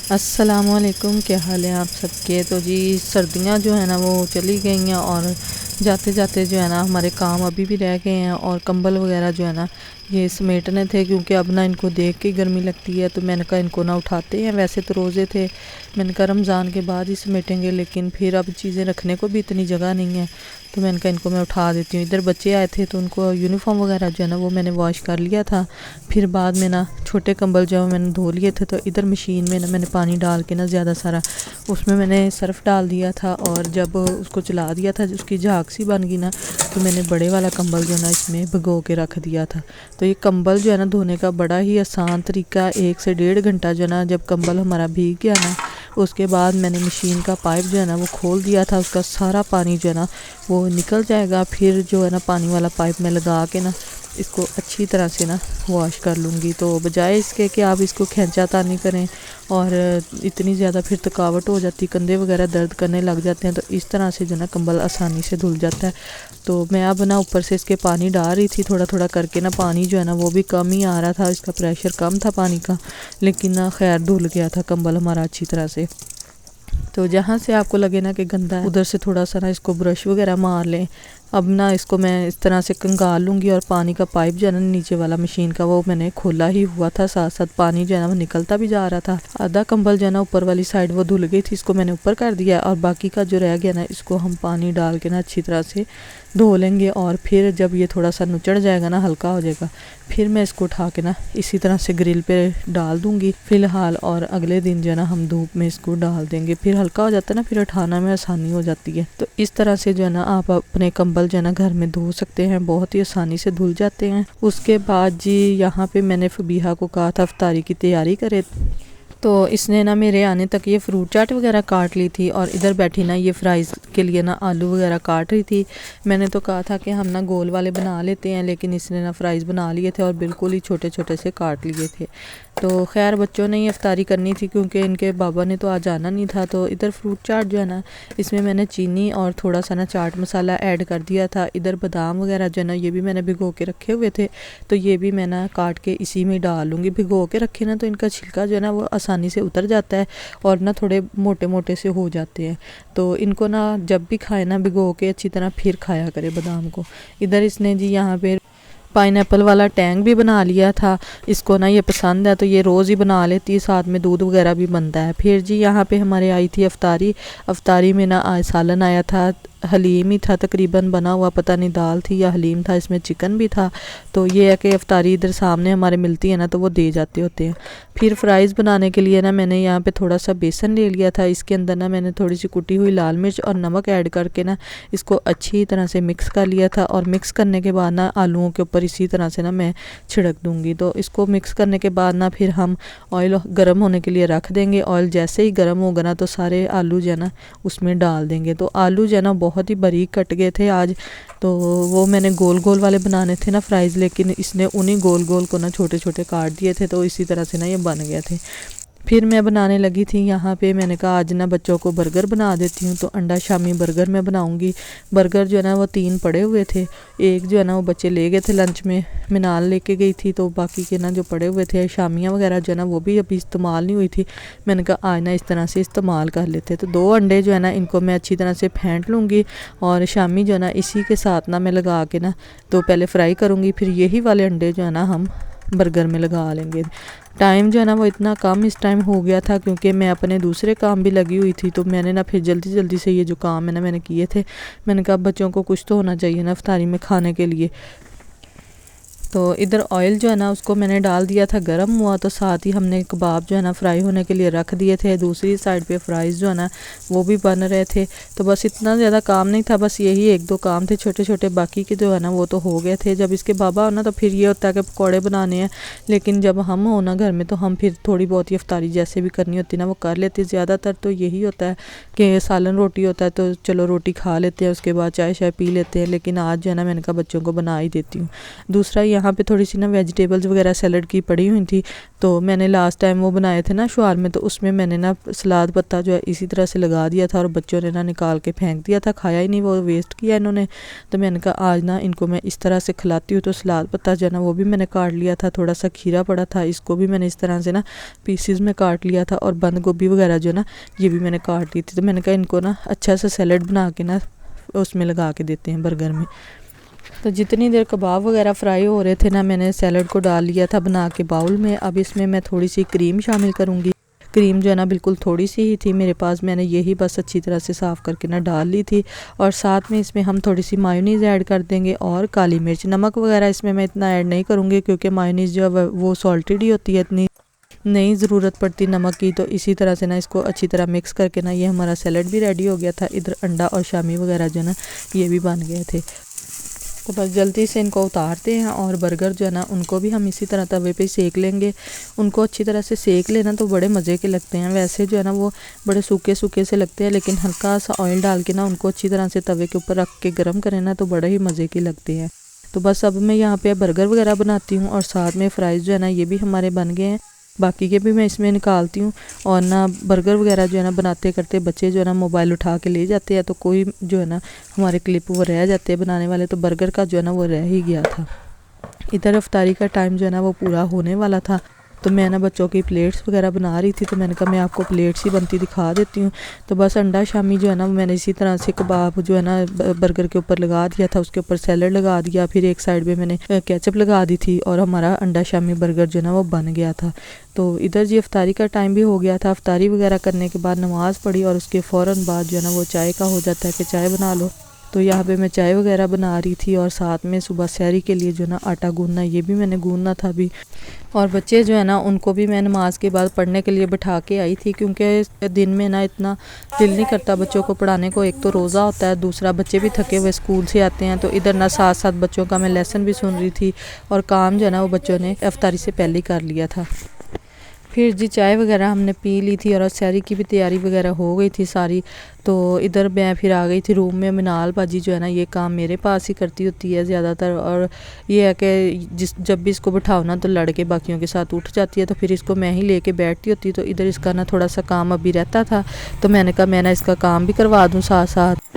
अस्सलामुअलैकुम, क्या हाल है आप सबके। तो जी सर्दियां जो है ना वो चली गई हैं और जाते जाते जो है ना हमारे काम अभी भी रह गए हैं। और कंबल वगैरह जो है ना ये समेटने थे, क्योंकि अब ना इनको देख के गर्मी लगती है। तो मैंने कहा इनको ना उठाते हैं, वैसे तो रोज़े थे, मैंने कहा रमज़ान के बाद ही समेटेंगे, लेकिन फिर अब चीज़ें रखने को भी इतनी जगह नहीं है। तो मैंने कहा इनको मैं उठा देती हूँ। इधर बच्चे आए थे तो उनको यूनिफॉर्म वगैरह जो है ना वो मैंने वॉश कर लिया था। फिर बाद में ना छोटे कंबल जो है मैंने धो लिए थे। तो इधर मशीन में ना मैंने पानी डाल के ना ज़्यादा सारा उसमें मैंने सर्फ़ डाल दिया था, और जब उसको चला दिया था उसकी झाग सी बन गई ना, तो मैंने बड़े वाला कंबल जो है ना इसमें भिगो के रख दिया था। तो ये कंबल जो है ना धोने का बड़ा ही आसान तरीका, 1 से 1.5 घंटा जो है ना, जब कंबल हमारा भीग गया ना उसके बाद मैंने मशीन का पाइप जो है ना वो खोल दिया था। उसका सारा पानी जो है ना वो निकल जाएगा। फिर जो है ना पानी वाला पाइप में लगा के ना इसको अच्छी तरह से ना वॉश कर लूँगी। तो बजाय इसके कि आप इसको खींचातानी करें और इतनी ज़्यादा फिर थकावट हो जाती, कंधे वगैरह दर्द करने लग जाते हैं, तो इस तरह से जो ना कंबल आसानी से धुल जाता है। तो मैं अब ना ऊपर से इसके पानी डाल रही थी थोड़ा थोड़ा करके ना, पानी जो है ना वो भी कम ही आ रहा था, इसका प्रेशर कम था पानी का, लेकिन ना खैर धुल गया था कंबल हमारा अच्छी तरह से। तो जहाँ से आपको लगे ना कि गंदा है उधर से थोड़ा सा ना इसको ब्रश वगैरह मार लें। अब ना इसको मैं इस तरह से कंगाल लूँगी, और पानी का पाइप जो है ना नीचे वाला मशीन का वो मैंने खोला ही हुआ था, साथ साथ पानी जो है ना वो निकलता भी जा रहा था। आधा कंबल जो है ना ऊपर वाली साइड वो धुल गई थी, इसको मैंने ऊपर कर दिया, और बाकी का जो रह गया ना इसको हम पानी डाल के ना अच्छी तरह से धो लेंगे। और फिर जब ये थोड़ा सा नुचड़ जाएगा ना, हल्का हो जाएगा, फिर मैं इसको उठा के ना इसी तरह से ग्रिल पे डाल दूँगी फ़िलहाल। और अगले दिन जो है ना हम धूप में इसको डाल देंगे, फिर हल्का हो जाता है ना, फिर उठाना में आसानी हो जाती है। तो इस तरह से जो है ना आप अपने कंबल जो है ना घर में धो सकते हैं, बहुत ही आसानी से धुल जाते हैं। उसके बाद जी यहाँ पे मैंने फबीहा को कहा था इफ्तारी की तैयारी करे, तो इसने ना मेरे आने तक ये फ्रूट चाट वगैरह काट ली थी, और इधर बैठी ना ये फ्राइज़ के लिए ना आलू वगैरह काट रही थी। मैंने तो कहा था कि हम ना गोल वाले बना लेते हैं, लेकिन इसने ना फ्राइज़ बना लिए थे और बिल्कुल ही छोटे छोटे से काट लिए थे। तो खैर बच्चों ने ही इफ्तारी करनी थी, क्योंकि इनके बाबा ने तो आज आना नहीं था। तो इधर फ्रूट चाट जो है ना इसमें मैंने चीनी और थोड़ा सा ना चाट मसाला ऐड कर दिया था। इधर बादाम वगैरह जो है ना ये भी मैंने भिगो के रखे हुए थे, तो ये भी मैं ना काट के इसी में डाल लूँगी। भिगो के रखे ना तो इनका छिलका जो है ना वो आसानी से उतर जाता है, और ना थोड़े मोटे मोटे से हो जाते हैं। तो इनको ना जब भी खाए ना भिगो के अच्छी तरह फिर खाया करे बादाम को। इधर इसने जी यहाँ पे पाइनएप्पल वाला टैंक भी बना लिया था, इसको ना ये पसंद है तो ये रोज़ ही बना लेती है, साथ में दूध वगैरह भी बनता है। फिर जी यहाँ पे हमारे आई थी अफ्तारी में ना आज सालन आया था, हलीम ही था तकरीबन बना हुआ, पता नहीं दाल थी या हलीम था, इसमें चिकन भी था। तो ये है कि अफ्तारी इधर सामने हमारे मिलती है ना तो वो दे जाते होते हैं। फिर फ्राइज़ बनाने के लिए ना मैंने यहाँ पे थोड़ा सा बेसन ले लिया था, इसके अंदर ना मैंने थोड़ी सी कुटी हुई लाल मिर्च और नमक ऐड करके ना इसको अच्छी तरह से मिक्स कर लिया था। और मिक्स करने के बाद ना आलूओं के ऊपर इसी तरह से ना मैं छिड़क दूँगी। तो इसको मिक्स करने के बाद ना फिर हम ऑयल गर्म होने के लिए रख देंगे। ऑयल जैसे ही गर्म होगा ना तो सारे आलू जो है ना उसमें डाल देंगे। तो आलू जो है ना बहुत ही बारीक कट गए थे आज, तो वो मैंने गोल गोल वाले बनाने थे ना फ्राइज़, लेकिन इसने उन्हीं गोल गोल को ना छोटे छोटे काट दिए थे, तो इसी तरह से ना ये बन गए थे। फिर मैं बनाने लगी थी यहाँ पे, मैंने कहा आज ना बच्चों को बर्गर बना देती हूँ, तो अंडा शामी बर्गर मैं बनाऊँगी। बर्गर जो है ना वो 3 पड़े हुए थे, एक जो है ना वो बच्चे ले गए थे लंच में, मिनाल लेके गई थी, तो बाकी के ना जो पड़े हुए थे शामियाँ वगैरह जो है ना वो भी अभी इस्तेमाल नहीं हुई थी। मैंने कहा आज ना इस तरह से इस्तेमाल कर लेते। तो 2 अंडे जो है ना इनको मैं अच्छी तरह से फेंट लूँगी, और शामी जो है ना इसी के साथ ना मैं लगा के ना तो पहले फ्राई करूँगी, फिर यही वाले अंडे जो है ना हम बर्गर में लगा लेंगे। टाइम जो है ना वो इतना कम इस टाइम हो गया था, क्योंकि मैं अपने दूसरे काम भी लगी हुई थी। तो मैंने ना फिर जल्दी जल्दी से ये जो काम है ना मैंने किए थे, मैंने कहा बच्चों को कुछ तो होना चाहिए ना इफ्तारी में खाने के लिए। तो इधर ऑयल जो है ना उसको मैंने डाल दिया था, गर्म हुआ तो साथ ही हमने कबाब जो है ना फ्राई होने के लिए रख दिए थे। दूसरी साइड पे फ्राइज़ जो है ना वो भी बन रहे थे। तो बस इतना ज़्यादा काम नहीं था, बस यही 1-2 काम थे छोटे छोटे, बाकी के जो है ना वो तो हो गए थे। जब इसके बाबा हो ना तो फिर ये होता है कि पकौड़े बनाने हैं, लेकिन जब हम हो ना घर में तो हम फिर थोड़ी बहुत ही इफ्तारी जैसे भी करनी होती ना वो कर लेते। ज़्यादातर तो यही होता है कि सालन रोटी होता है तो चलो रोटी खा लेते हैं, उसके बाद चाय शाय पी लेते हैं, लेकिन आज जो है ना मैंने कहा बच्चों को बना ही देती हूँ। दूसरा यहाँ पे थोड़ी सी ना वेजिटेबल्स वगैरह सैलड की पड़ी हुई थी, तो मैंने लास्ट टाइम वो बनाए थे ना शुआर में, तो उसमें मैंने ना सलाद पत्ता जो है इसी तरह से लगा दिया था और बच्चों ने ना निकाल के फेंक दिया था, खाया ही नहीं, वो वेस्ट किया इन्होंने। तो मैंने कहा आज ना इनको मैं इस तरह से खिलाती हूँ। तो सलाद पत्ता जो है ना वो भी मैंने काट लिया था, थोड़ा सा खीरा पड़ा था, इसको भी मैंने इस तरह से ना पीसीज में काट लिया था, और बंद गोभी वगैरह जो है ना ये भी मैंने काट ली थी। तो मैंने कहा इनको ना अच्छा सा सैलड बना के ना उसमें लगा के देते हैं बर्गर में। तो जितनी देर कबाब वगैरह फ्राई हो रहे थे ना, मैंने सैलड को डाल लिया था बना के बाउल में। अब इसमें मैं थोड़ी सी क्रीम शामिल करूँगी। क्रीम जो है ना बिल्कुल थोड़ी सी ही थी मेरे पास, मैंने यही बस अच्छी तरह से साफ़ करके ना डाल ली थी। और साथ में इसमें हम थोड़ी सी मायोनीज़ ऐड कर देंगे और काली मिर्च। नमक वगैरह इसमें मैं इतना ऐड नहीं करूँगी क्योंकि मायोनीज़ जो है वो सॉल्टेड ही होती है, इतनी नहीं ज़रूरत पड़ती नमक की। तो इसी तरह से ना इसको अच्छी तरह मिक्स करके ना ये हमारा सैलड भी रेडी हो गया था। इधर अंडा और शामी वगैरह जो है ना ये भी बन गए थे। तो बस जल्दी से इनको उतारते हैं और बर्गर जो है ना उनको भी हम इसी तरह तवे पे सेक लेंगे। उनको अच्छी तरह से सेक लेना तो बड़े मज़े के लगते हैं। वैसे जो है ना वो बड़े सूखे सूखे से लगते हैं, लेकिन हल्का सा ऑयल डाल के ना उनको अच्छी तरह से तवे के ऊपर रख के गर्म करें ना तो बड़े ही मज़े के लगते हैं। तो बस अब मैं यहाँ पे बर्गर वगैरह बनाती हूँ और साथ में फ़्राइज़ जो है ना ये भी हमारे बन गए हैं। बाकी के भी मैं इसमें निकालती हूँ। और ना बर्गर वगैरह जो है ना बनाते करते बच्चे जो है ना मोबाइल उठा के ले जाते हैं, तो कोई जो है ना हमारे क्लिप वो रह जाते हैं बनाने वाले, तो बर्गर का जो है ना वो रह ही गया था। इधर अफ्तारी का टाइम जो है ना वो पूरा होने वाला था, तो मैं ना बच्चों की प्लेट्स वगैरह बना रही थी, तो मैंने कहा मैं आपको प्लेट्स ही बनती दिखा देती हूँ। तो बस अंडा शामी जो है ना मैंने इसी तरह से कबाब जो है ना बर्गर के ऊपर लगा दिया था, उसके ऊपर सैलड लगा दिया, फिर एक साइड पे मैंने केचप लगा दी थी और हमारा अंडा शामी बर्गर जो है ना वो बन गया था। तो इधर जी अफ्तारी का टाइम भी हो गया था। अफ्तारी वगैरह करने के बाद नमाज़ पढ़ी और उसके फ़ौरन बाद जो है ना वो चाय का हो जाता है कि चाय बना लो। तो यहाँ पे मैं चाय वगैरह बना रही थी और साथ में सुबह सहरी के लिए जो ना आटा गूंदना ये भी मैंने गूंदना था अभी। और बच्चे जो है ना उनको भी मैं नमाज के बाद पढ़ने के लिए बिठा के आई थी, क्योंकि दिन में ना इतना दिल नहीं करता बच्चों को पढ़ाने को। एक तो रोज़ा होता है, दूसरा बच्चे भी थके हुए स्कूल से आते हैं। तो इधर ना साथ साथ बच्चों का मैं लेसन भी सुन रही थी और काम जो है ना वो बच्चों ने अफ्तारी से पहले ही कर लिया था। फिर जी चाय वगैरह हमने पी ली थी और सहरी की भी तैयारी वगैरह हो गई थी सारी। तो इधर मैं फिर आ गई थी रूम में। मिनाल बाजी जो है ना ये काम मेरे पास ही करती होती है ज़्यादातर, और ये है कि जब भी इसको बिठाओ ना तो लड़के बाकियों के साथ उठ जाती है, तो फिर इसको मैं ही लेके बैठती होती। तो इधर इसका ना थोड़ा सा काम अभी रहता था, तो मैंने कहा मैं ना इसका काम भी करवा दूँ साथ साथ।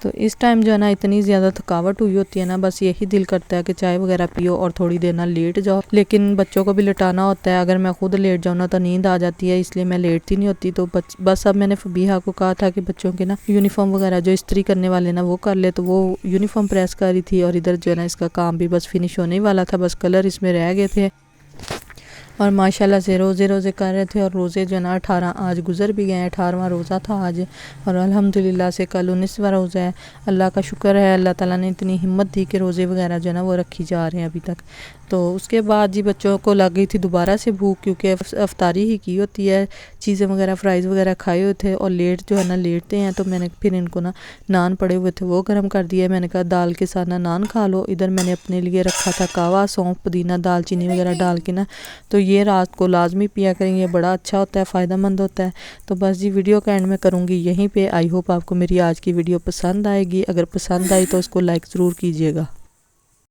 तो इस टाइम जो है ना इतनी ज़्यादा थकावट हुई होती है ना, बस यही दिल करता है कि चाय वगैरह पियो और थोड़ी देर ना लेट जाओ। लेकिन बच्चों को भी लेटाना होता है, अगर मैं खुद लेट जाऊँ ना तो नींद आ जाती है, इसलिए मैं लेटती नहीं होती। तो बस अब मैंने फबीहा को कहा था कि बच्चों के ना यूनिफॉर्म वगैरह जो इस्त्री करने वाले ना वो कर ले, तो वो यूनिफॉर्म प्रेस कर रही थी। और इधर जो है ना इसका काम भी बस फिनिश होने वाला था, बस कलर इसमें रह गए थे। और माशाल्लाह से रोज़े कर रहे थे और रोज़े जो ना 18 आज गुज़र भी गए। 18वां रोज़ा था आज और अल्हम्दुलिल्लाह से कल 19वां रोज़ा है। अल्लाह का शुक्र है, अल्लाह ताला ने इतनी हिम्मत दी कि रोज़े वगैरह जो है ना वो रखी जा रहे हैं अभी तक। तो उसके बाद जी बच्चों को लग गई थी दोबारा से भूख, क्योंकि अफ्तारी ही की होती है, चीज़ें वगैरह फ्राइज़ वगैरह खाए हुए थे और लेट जो है ना लेटते हैं। तो मैंने फिर इनको ना नान पड़े हुए थे वो गर्म कर दिया। मैंने कहा दाल के साथ ना नान खा लो। इधर मैंने अपने लिए रखा था कावा, सौंफ, पुदीना, दालचीनी वगैरह डाल के ना, तो ये रात को लाजमी पिया करेंगे, बड़ा अच्छा होता है, फ़ायदेमंद होता है। तो बस जी वीडियो का एंड में करूँगी यहीं पे। आई होप आपको मेरी आज की वीडियो पसंद आएगी। अगर पसंद आई तो उसको लाइक ज़रूर कीजिएगा।